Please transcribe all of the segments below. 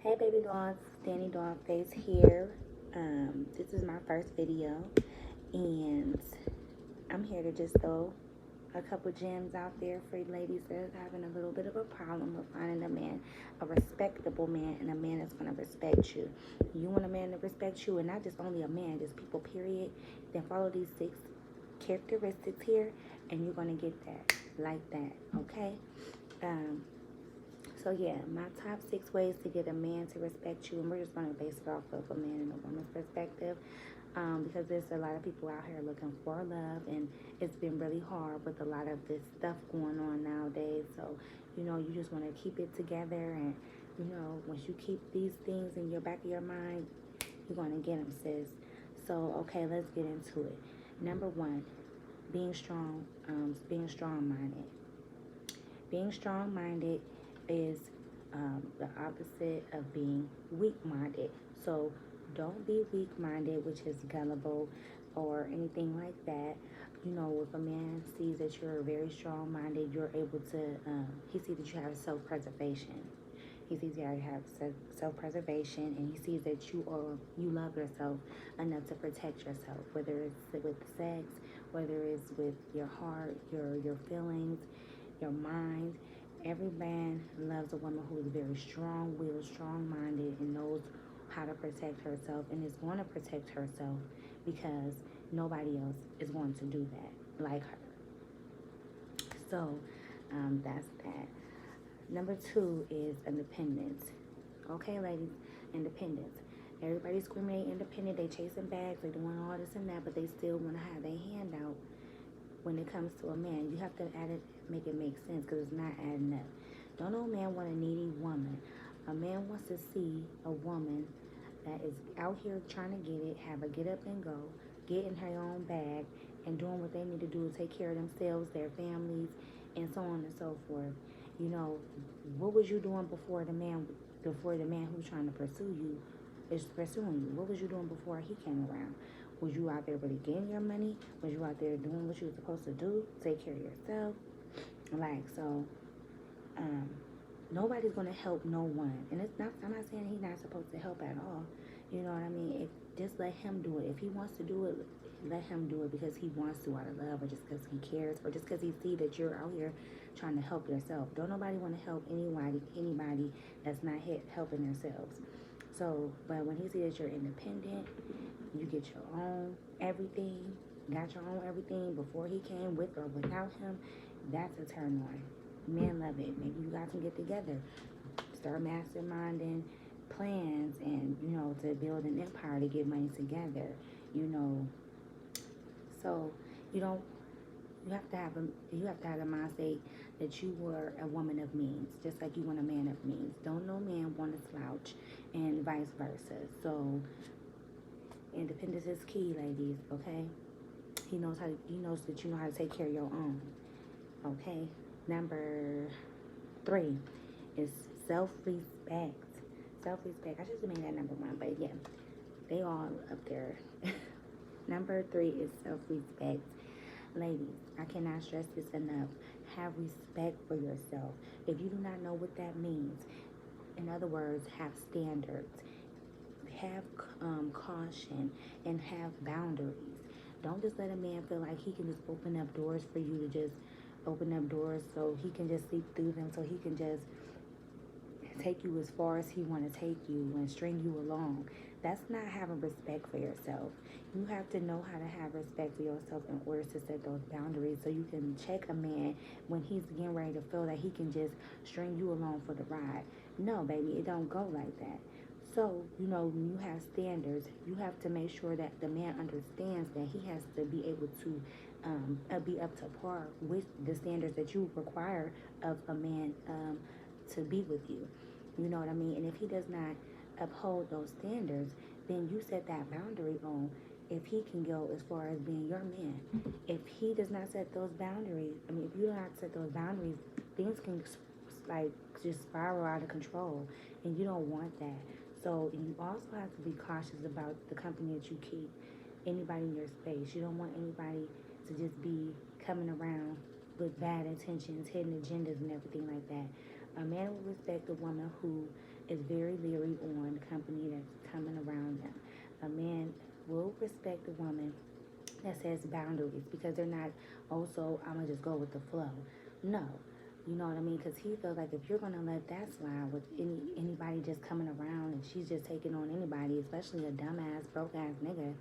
Hey baby dolls, Danny Dogface here. This is my first video and I'm here to just throw a couple gems out there for ladies that are having a little bit of a problem with finding a man, a respectable man, and a man that's going to respect you. You want a man to respect you, and not just only a man, just people, period. Then follow these 6 characteristics here, and you're going to get that, like that, okay? Um, so yeah, my top 6 ways to get a man to respect you, and we're just gonna base it off of a man and a woman's perspective, because there's a lot of people out here looking for love, and it's been really hard with a lot of this stuff going on nowadays. So you just want to keep it together, and once you keep these things in your back of your mind, you're gonna get them, sis. So okay, let's get into it. Number 1, being strong, being strong-minded. Being strong minded is the opposite of being weak minded. So don't be weak minded, which is gullible or anything like that. If a man sees that you're very strong minded, you're able to, he sees that you have self preservation. He sees that you have self-preservation, and he sees that you love yourself enough to protect yourself, whether it's with sex, whether it's with your heart, your feelings, your mind. Every man loves a woman who is very strong-willed, strong-minded, and knows how to protect herself, and is going to protect herself because nobody else is going to do that like her. So that's that. Number 2 is independence. Okay, ladies, independence. Everybody's screaming independent. They chasing bags. They doing all this and that, but they still want to have their hand out when it comes to a man. You have to add it, make it make sense, because it's not adding up. Don't no man want a needy woman. A man wants to see a woman that is out here trying to get it, have a get up and go, get in her own bag, and doing what they need to do to take care of themselves, their families, and so on and so forth. What was you doing before the man who's trying to pursue you is pursuing you? What was you doing before he came around? Was you out there really getting your money? Was you out there doing what you were supposed to do? Take care of yourself? Um, nobody's gonna help no one. And I'm not saying he's not supposed to help at all. You know what I mean? Just let him do it. If he wants to do it, let him do it because he wants to out of love, or just because he cares, or just because he see that you're out here trying to help yourself. Don't nobody want to help anybody that's not helping themselves. So, but when he sees that you're independent, you get your own everything, got your own everything before he came, with or without him, that's a turn on. Men love it. Maybe you guys can get together, start masterminding plans, and to build an empire, to get money together. You know, so you don't. You have to have a mindset that you were a woman of means, just like you want a man of means. Don't no man want to slouch, and vice versa. So independence is key, ladies. Okay, he knows that you know how to take care of your own. Okay, number 3 is self-respect. Self-respect. I should have made that number 1, but yeah, they all up there. Number 3 is self-respect. Ladies, I cannot stress this enough. Have respect for yourself. If you do not know what that means, in other words, have standards, have caution, and have boundaries. Don't just let a man feel like he can just open up doors for you to just open up doors so he can just sleep through them, so he can just take you as far as he want to take you and string you along. That's not having respect for yourself. You have to know how to have respect for yourself in order to set those boundaries, so you can check a man when he's getting ready to feel that he can just string you along for the ride. No, baby, it don't go like that. So, when you have standards, you have to make sure that the man understands that he has to be able to be up to par with the standards that you require of a man to be with you. You know what I mean? And if he does not uphold those standards, then you set that boundary on if he can go as far as being your man. If he does not set those boundaries, if you do not set those boundaries, things can like just spiral out of control, and you don't want that. So you also have to be cautious about the company that you keep. Anybody in your space, you don't want anybody to just be coming around with bad intentions, hidden agendas, and everything like that. A man will respect a woman who is very leery on company that's coming around them. A man will respect a woman that says boundaries because they're not also I'm gonna just go with the flow. No, you know what I mean? Because he feels like if you're gonna let that slide with anybody just coming around and she's just taking on anybody, especially a dumbass broke ass nigga,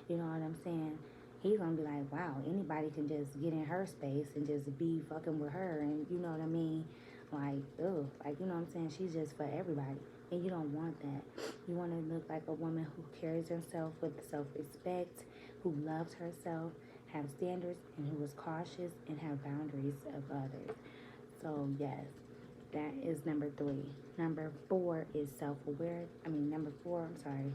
you know what I'm saying? He's gonna be like, wow, anybody can just get in her space and just be fucking with her, and you know what I mean? Like, ugh, like you know what I'm saying? She's just for everybody, and you don't want that. You want to look like a woman who carries herself with self-respect, who loves herself, have standards, and who is cautious and have boundaries of others. So yes, that is number three. Number four is self-aware. Number four. I'm sorry.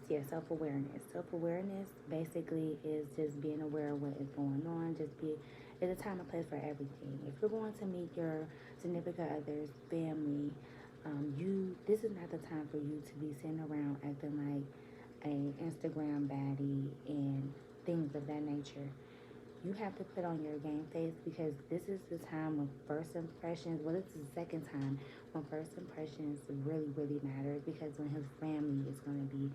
It's self-awareness. Self-awareness basically is just being aware of what is going on. It's a time and place for everything. If you're going to meet your significant others, family, this is not the time for you to be sitting around acting like a Instagram baddie and things of that nature. You have to put on your game face because this is the time when first impressions, well, this is the second time when first impressions really, really matters because when his family is going to be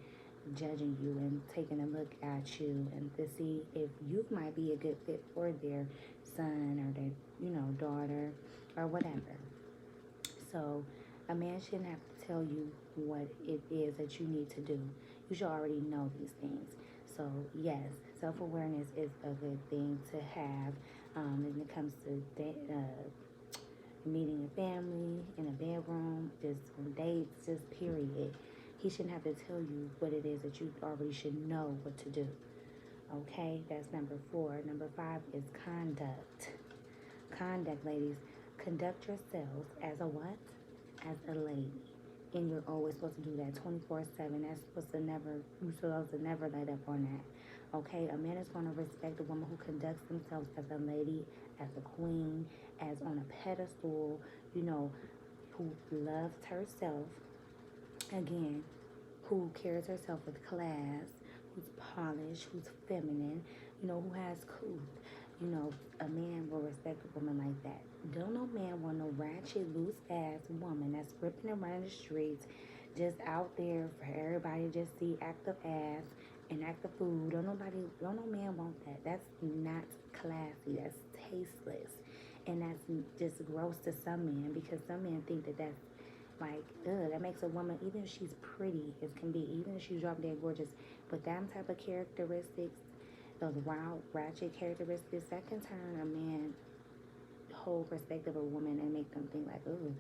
judging you and taking a look at you and to see if you might be a good fit for their son or their, daughter or whatever. So a man shouldn't have to tell you what it is that you need to do. You should already know these things. So yes, self-awareness is a good thing to have when it comes to meeting a family in a bedroom, just on dates, just period. He shouldn't have to tell you what it is that you already should know what to do. Okay, that's number four. Number five is conduct. Conduct, ladies. Conduct yourselves as a what? As a lady. And you're always supposed to do that 24/7. That's you're supposed to never let up on that. Okay, a man is going to respect a woman who conducts themselves as a lady, as a queen, as on a pedestal, who loves herself, again, who carries herself with class, who's polished, who's feminine, who has cool. A man will respect a woman like that. Don't no man want no ratchet, loose ass woman that's ripping around the streets, just out there for everybody to just see active ass and active food. Don't no man want that. That's not classy. That's tasteless. And that's just gross to some men because some men think that that's like, ugh, that makes a woman, even if she's pretty as can be, even if she's drop dead gorgeous, but that type of characteristics, those wild, ratchet characteristics, that can turn a man whole perspective of a woman and make them think like, ooh,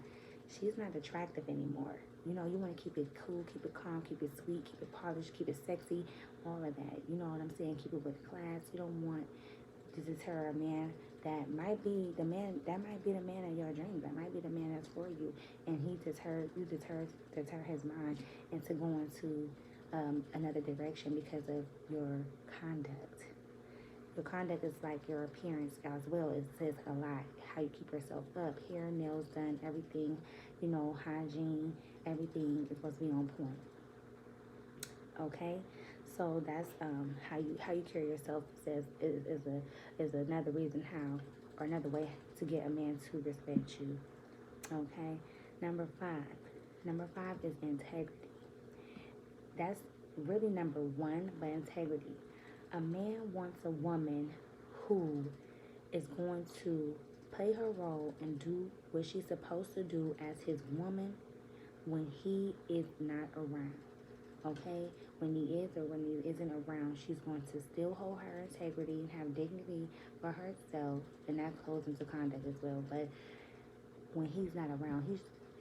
she's not attractive anymore. You want to keep it cool, keep it calm, keep it sweet, keep it polished, keep it sexy, all of that. You know what I'm saying? Keep it with class. You don't want to deter a man that might be the man of your dreams. That might be the man that's for you, and you deter his mind into going to another direction because of your conduct. Your conduct is like your appearance as well. It says a lot. How you keep yourself up, hair, nails done, everything, hygiene, everything is supposed to be on point. Okay, so that's how you carry yourself is another reason how, or another way to get a man to respect you. Okay, number five is integrity. That's really number one, but integrity. A man wants a woman who is going to play her role and do what she's supposed to do as his woman when he is not around. Okay? When he is or when he isn't around, she's going to still hold her integrity and have dignity for herself, and that goes into conduct as well. But when he's not around, he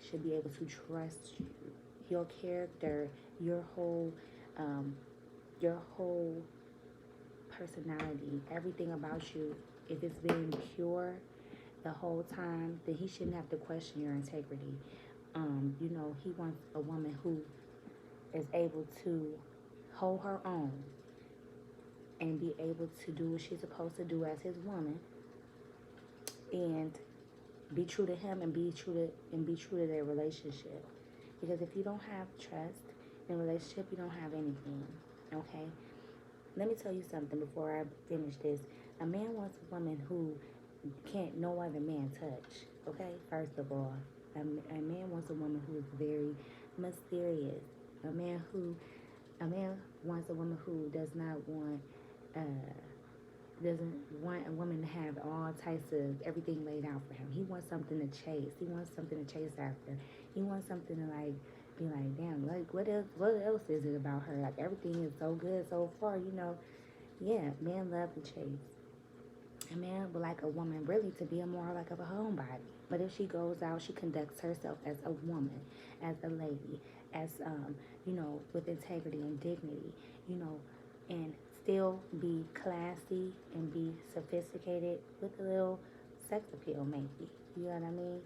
should be able to trust you, your character, um, your whole personality, everything about you. If it's been pure the whole time, then he shouldn't have to question your integrity. He wants a woman who is able to hold her own and be able to do what she's supposed to do as his woman and be true to him and be true to their relationship. Because if you don't have trust in a relationship, you don't have anything. Okay? Let me tell you something before I finish this. A man wants a woman who can't no other man touch. Okay, first of all, a man wants a woman who is very mysterious. A man who a man wants a woman who uh, doesn't want a woman to have all types of everything laid out for him. He wants something to chase. He wants something to chase after. He wants something to like be like, damn, like what else is it about her? Like everything is so good so far, you know. Yeah, men love to chase. A man would like a woman really to be a more like of a homebody. But if she goes out, she conducts herself as a woman, as a lady, as with integrity and dignity, you know, and still be classy and be sophisticated with a little sex appeal, maybe. You know what I mean?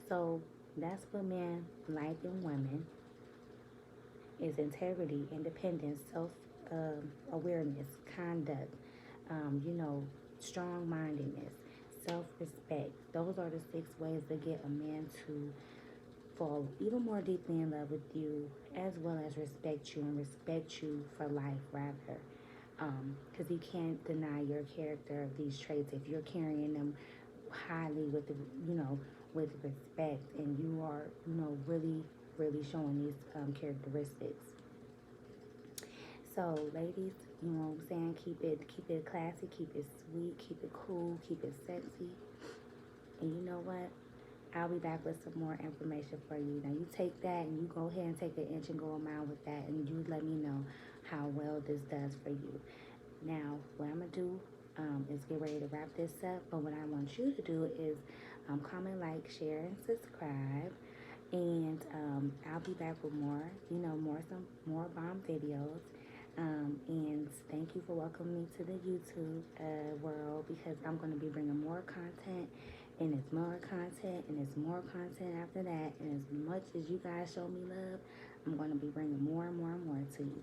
So that's what men like in women is integrity, independence, self awareness, conduct, you know, strong mindedness, self respect. Those are the 6 ways to get a man to fall even more deeply in love with you, as well as respect you and respect you for life, rather. Because he can't deny your character of these traits if you're carrying them highly with the, you know, with respect, and you are, you know, really, really showing these characteristics. So, ladies, you know what I'm saying? Keep it classy, keep it sweet, keep it cool, keep it sexy. And you know what? I'll be back with some more information for you. Now, you take that and you go ahead and take an inch and go a mile with that, and you let me know how well this does for you. Now, what I'm going to do is get ready to wrap this up. But what I want you to do is comment, like, share, and subscribe. And I'll be back with more, you know, more bomb videos. And thank you for welcoming me to the YouTube world, because I'm going to be bringing more content, and it's more content, and it's more content after that. And as much as you guys show me love, I'm going to be bringing more and more and more to you.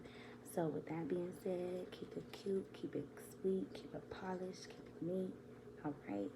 So with that being said, keep it cute, keep it sweet, keep it polished, keep it neat. All right.